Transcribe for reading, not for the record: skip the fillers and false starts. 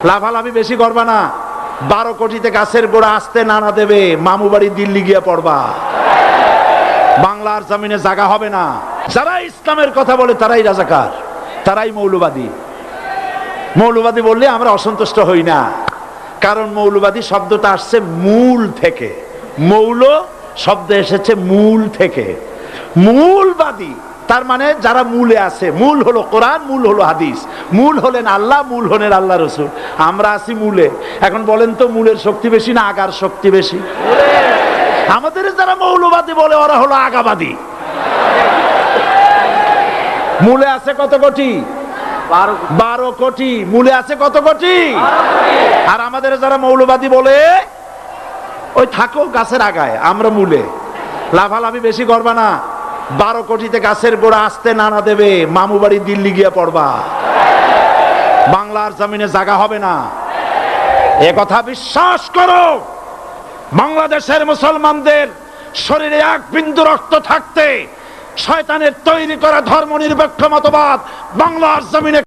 লাফালাফি বেশি করবা না। 12 কোটিতে গাছের গোড়া আসতে নানা দেবে, মামু বাড়ি দিল্লি গিয়ে পড়বা। বাংলার জমিনে জায়গা হবে না। যারা ইসলামের কথা বলে তারাই রাজাকার, তারাই মৌলবাদী। মৌলবাদী বললে আমরা অসন্তুষ্ট হই না, কারণ মৌলবাদী শব্দটা আসছে মূল থেকে। মৌল শব্দ এসেছে মূল থেকে। মূলবাদী তার মানে যারা মূলে আছে। মূল হলো কোরআন, মূল হলো হাদিস, মূল হলেন আল্লাহ, মূল হলেন আল্লাহ রসুল। আমরা আছি মূলে। এখন বলেন তো মূলের শক্তি বেশি না আগার শক্তি বেশি? আমাদের যারা মৌলবাদী বলে ওরা হলো আগাবাদী। মূলে আছে কত কোটি? 12 কোটি। মূলে আছে কত কোটি? আর আমাদের যারা মৌলবাদী বলে ওই থাকো গাছের আগায়, আমরা মূলে। লাফালাফি বেশি করবা না। 12 কোটিতে গাছের গোড়া আসতে নানা দেবে, মামু বাড়ি দিল্লি গিয়ে পড়বা। বাংলার জমিনে জায়গা হবে না, এ কথা বিশ্বাস করো। বাংলাদেশের মুসলমানদের শরীরে 1 বিন্দু রক্ত থাকতে শয়তানের তৈরি করা ধর্মনিরপেক্ষ মতবাদ বাংলার জমিনে